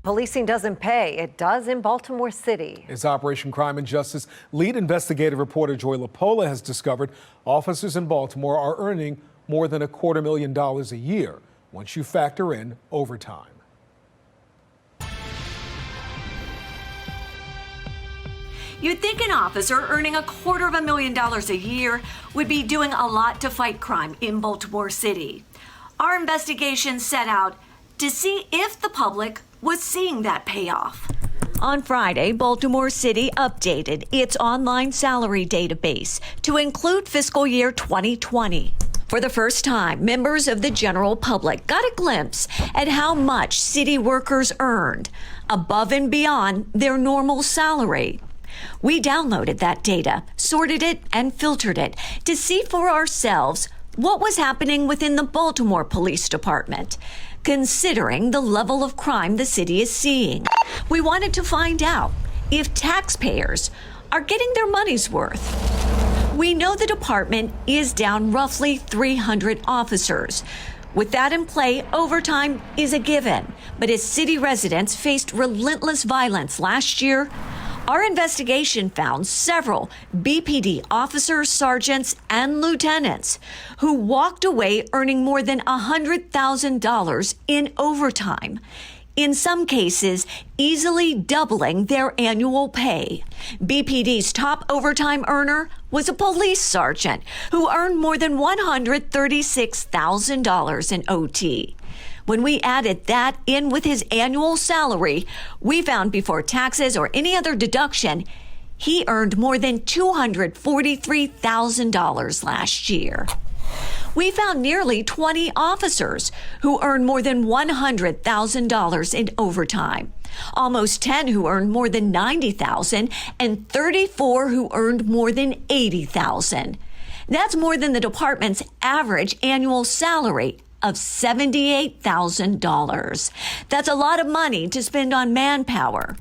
Policing doesn't pay. It does in Baltimore City. As Operation Crime and Justice lead investigative reporter Joy Lepola has discovered, officers in Baltimore are earning more than $250,000 a year once you factor in overtime. You'd think an officer earning $250,000 a year would be doing a lot to fight crime in Baltimore City. Our investigation set out to see if the public was seeing that payoff. On Friday, Baltimore City updated its online salary database to include fiscal year 2020. For the first time, members of the general public got a glimpse at how much city workers earned above and beyond their normal salary. We downloaded that data, sorted it, and filtered it to see for ourselves what was happening within the Baltimore Police Department, considering the level of crime the city is seeing. We wanted to find out if taxpayers are getting their money's worth. We know the department is down roughly 300 officers. With that in play, overtime is a given. But as city residents faced relentless violence last year, our investigation found several BPD officers, sergeants, and lieutenants who walked away earning more than $100,000 in overtime. In some cases, easily doubling their annual pay. BPD's top overtime earner was a police sergeant who earned more than $136,000 in OT. When we added that in with his annual salary, we found before taxes or any other deduction, he earned more than $243,000 last year. We found nearly 20 officers who earned more than $100,000 in overtime, almost 10 who earned more than $90,000, and 34 who earned more than $80,000. That's more than the department's average annual salary of $78,000. That's a lot of money to spend on manpower.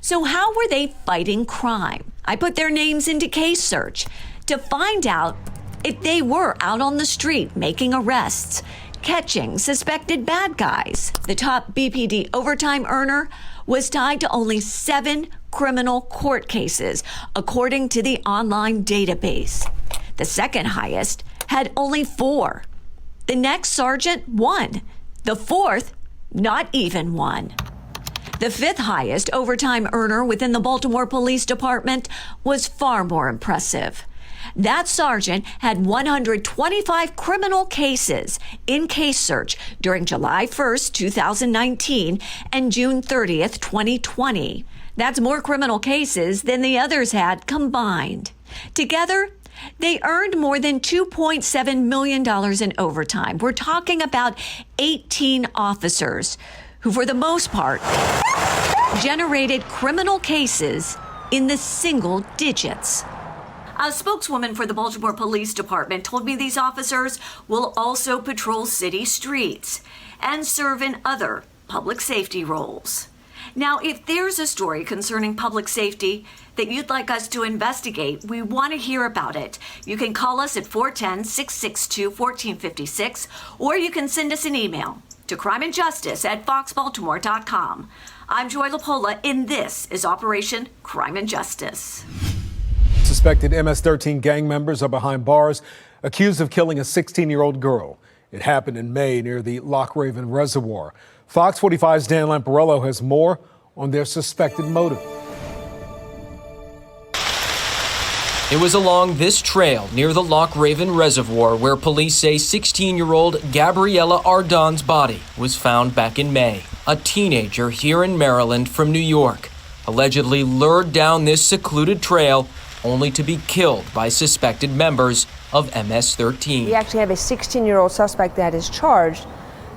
So how were they fighting crime? I put their names into case search to find out if they were out on the street making arrests, catching suspected bad guys. The top BPD overtime earner was tied to only 7 criminal court cases, according to the online database. The second highest had only 4. The next sergeant, 1. The fourth, not even 1. The 5th highest overtime earner within the Baltimore Police Department was far more impressive. That sergeant had 125 criminal cases in case search during July 1st, 2019 and June 30th, 2020. That's more criminal cases than the others had combined. Together, they earned more than $2.7 million in overtime. We're talking about 18 officers who, for the most part, generated criminal cases in the single digits. A spokeswoman for the Baltimore Police Department told me these officers will also patrol city streets and serve in other public safety roles. Now, if there's a story concerning public safety that you'd like us to investigate, we want to hear about it. You can call us at 410-662-1456, or you can send us an email to crimeandjustice@foxbaltimore.com. I'm Joy Lepola, and this is Operation Crime and Justice. Suspected MS-13 gang members are behind bars, accused of killing a 16-year-old girl. It happened in May near the Loch Raven Reservoir. Fox 45's Dan Lamparello has more on their suspected motive. It was along this trail near the Loch Raven Reservoir where police say 16-year-old Gabriella Ardon's body was found back in May. A teenager here in Maryland from New York, allegedly lured down this secluded trail only to be killed by suspected members of MS-13. We actually have a 16-year-old suspect that is charged.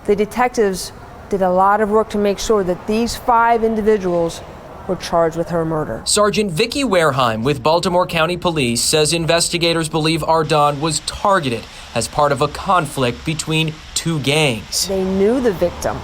The detectives did a lot of work to make sure that these 5 individuals were charged with her murder. Sergeant Vicki Wareheim with Baltimore County Police says investigators believe Ardon was targeted as part of a conflict between 2 gangs. They knew the victim,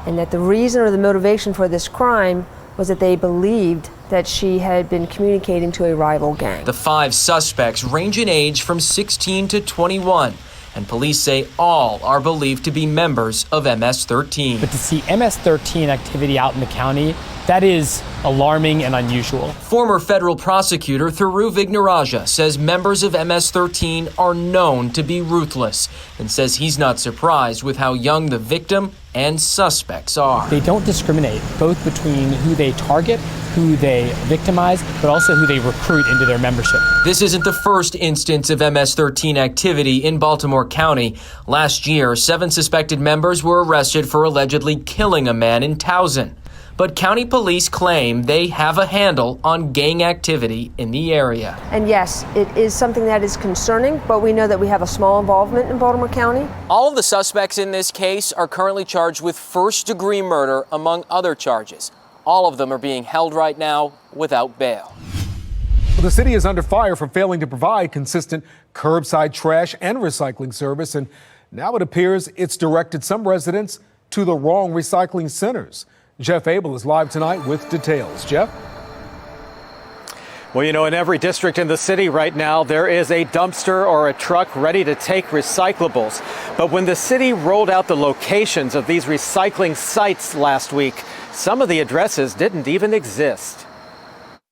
and that the reason or the motivation for this crime was that they believed that she had been communicating to a rival gang. The 5 suspects range in age from 16 to 21. and police say all are believed to be members of MS-13. But to see MS-13 activity out in the county, that is alarming and unusual. Former federal prosecutor Thuru Vignaraja says members of MS-13 are known to be ruthless and says he's not surprised with how young the victim and suspects are. They don't discriminate, both between who they target, who they victimize, but also who they recruit into their membership. This isn't the first instance of MS-13 activity in Baltimore County. Last year, 7 suspected members were arrested for allegedly killing a man in Towson. But county police claim they have a handle on gang activity in the area. And yes, it is something that is concerning, but we know that we have a small involvement in Baltimore County. All of the suspects in this case are currently charged with first-degree murder, among other charges. All of them are being held right now without bail. The city is under fire for failing to provide consistent curbside trash and recycling service, and now it appears it's directed some residents to the wrong recycling centers. Jeff Abel is live tonight with details. Jeff? Well, you know, in every district in the city right now, there is a dumpster or a truck ready to take recyclables. But when the city rolled out the locations of these recycling sites last week, some of the addresses didn't even exist.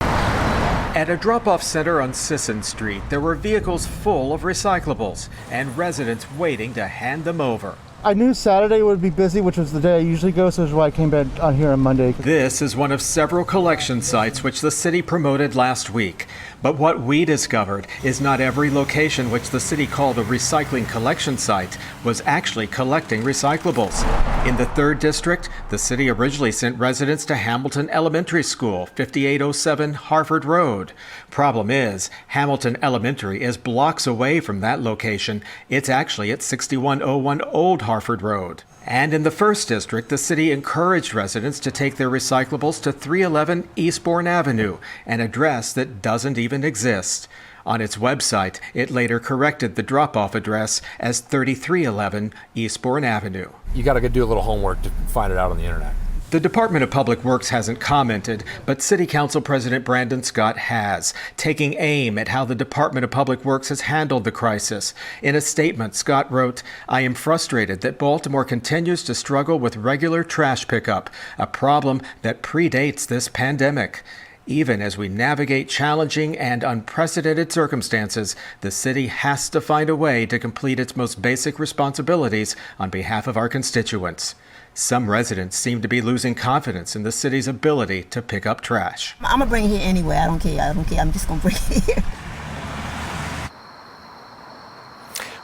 At a drop-off center on Sisson Street, there were vehicles full of recyclables and residents waiting to hand them over. I knew Saturday would be busy, which was the day I usually go, so that's why I came back on here on Monday. This is one of several collection sites which the city promoted last week. But what we discovered is not every location which the city called a recycling collection site was actually collecting recyclables. In the 3rd District, the city originally sent residents to Hamilton Elementary School, 5807 Harford Road. Problem is, Hamilton Elementary is blocks away from that location. It's actually at 6101 Old Harford Road. And in the 1st District, the city encouraged residents to take their recyclables to 311 Eastbourne Avenue, an address that doesn't even exist. On its website, it later corrected the drop-off address as 3311 Eastbourne Avenue. You got to do a little homework to find it out on the internet. The Department of Public Works hasn't commented, but City Council President Brandon Scott has, taking aim at how the Department of Public Works has handled the crisis. In a statement, Scott wrote, "I am frustrated that Baltimore continues to struggle with regular trash pickup, a problem that predates this pandemic. Even as we navigate challenging and unprecedented circumstances, the city has to find a way to complete its most basic responsibilities on behalf of our constituents." Some residents seem to be losing confidence in the city's ability to pick up trash. I'm gonna bring it here anyway. I don't care. I'm just gonna bring it here.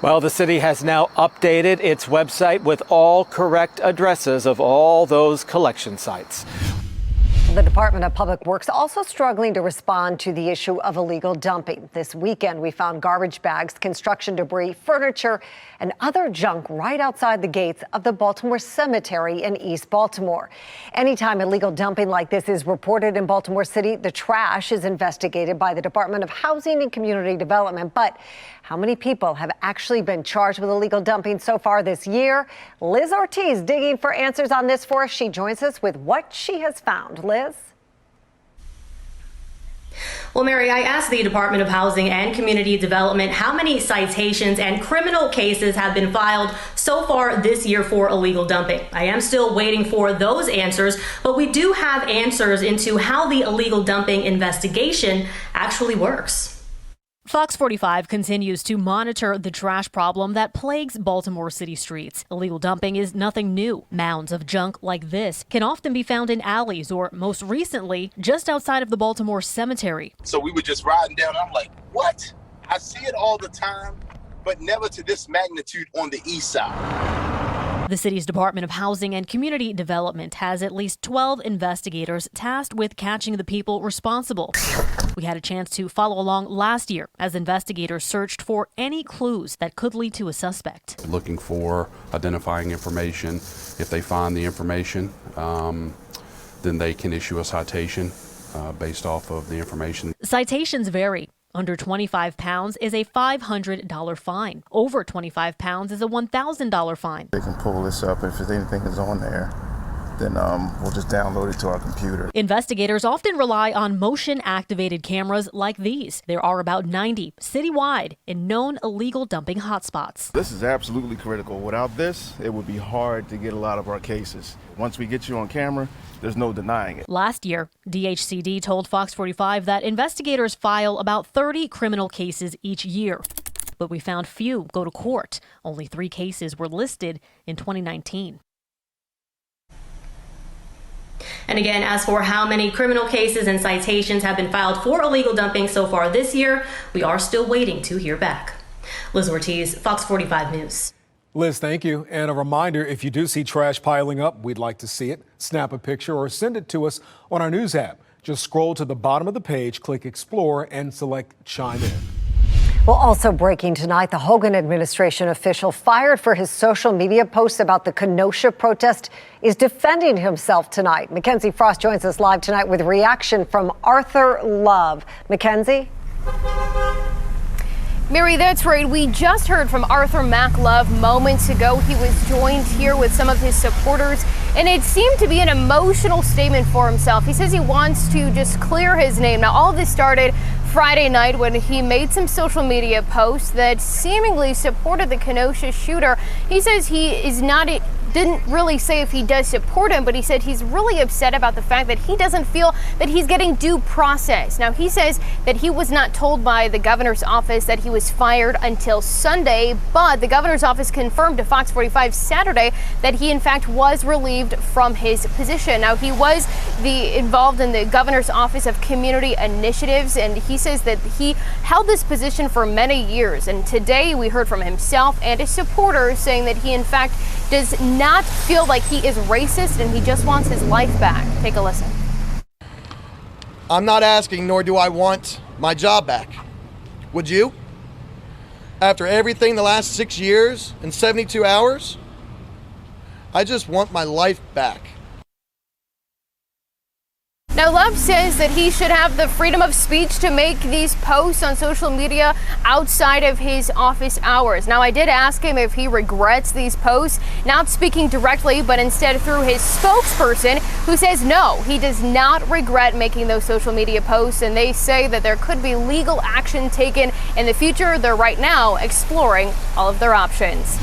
Well, the city has now updated its website with all correct addresses of all those collection sites. The Department of Public Works also struggling to respond to the issue of illegal dumping. This weekend, we found garbage bags, construction debris, furniture, and other junk right outside the gates of the Baltimore Cemetery in East Baltimore. Anytime illegal dumping like this is reported in Baltimore City, the trash is investigated by the Department of Housing and Community Development. But how many people have actually been charged with illegal dumping so far this year? Liz Ortiz digging for answers on this for us. She joins us with what she has found. Liz? Well, Mary, I asked the Department of Housing and Community Development how many citations and criminal cases have been filed so far this year for illegal dumping. I am still waiting for those answers, but we do have answers into how the illegal dumping investigation actually works. Fox 45 continues to monitor the trash problem that plagues Baltimore City streets. Illegal dumping is nothing new. Mounds of junk like this can often be found in alleys or, most recently, just outside of the Baltimore Cemetery. So we were just riding down. I'm like, what? I see it all the time, but never to this magnitude on the east side. The city's Department of Housing and Community Development has at least 12 investigators tasked with catching the people responsible. We had a chance to follow along last year as investigators searched for any clues that could lead to a suspect. Looking for identifying information. If they find the information, then they can issue a citation based off of the information. Citations vary. Under 25 pounds is a $500 fine. Over 25 pounds is a $1,000 fine. They can pull this up if anything is on there. then we'll just download it to our computer. Investigators often rely on motion-activated cameras like these. There are about 90 citywide in known illegal dumping hotspots. This is absolutely critical. Without this, it would be hard to get a lot of our cases. Once we get you on camera, there's no denying it. Last year, DHCD told Fox 45 that investigators file about 30 criminal cases each year. But we found few go to court. Only 3 cases were listed in 2019. And again, as for how many criminal cases and citations have been filed for illegal dumping so far this year, we are still waiting to hear back. Liz Ortiz, Fox 45 News. Liz, thank you. And a reminder, if you do see trash piling up, we'd like to see it. Snap a picture or send it to us on our news app. Just scroll to the bottom of the page, click Explore, and select Chime In. Well, also breaking tonight, the Hogan administration official fired for his social media posts about the Kenosha protest is defending himself tonight. Mackenzie Frost joins us live tonight with reaction from Arthur Love. Mackenzie? Mary, that's right. We just heard from Arthur Mac Love moments ago. He was joined here with some of his supporters, and it seemed to be an emotional statement for himself. He says he wants to just clear his name. Now, all of this started Friday night when he made some social media posts that seemingly supported the Kenosha shooter. He says he is not didn't really say if he does support him, but he said he's really upset about the fact that he doesn't feel that he's getting due process. Now, he says that he was not told by the governor's office that he was fired until Sunday, but the governor's office confirmed to Fox 45 Saturday that he in fact was relieved from his position. Now, he was involved in the governor's office of community initiatives, and he says that he held this position for many years. And today we heard from himself and his supporters saying that he in fact does not feel like he is racist and he just wants his life back. Take a listen. I'm not asking, nor do I want my job back. Would you? After everything the last 6 years and 72 hours, I just want my life back. Now, Love says that he should have the freedom of speech to make these posts on social media outside of his office hours. Now, I did ask him if he regrets these posts, not speaking directly, but instead through his spokesperson, who says no, he does not regret making those social media posts, and they say that there could be legal action taken in the future. They're right now exploring all of their options.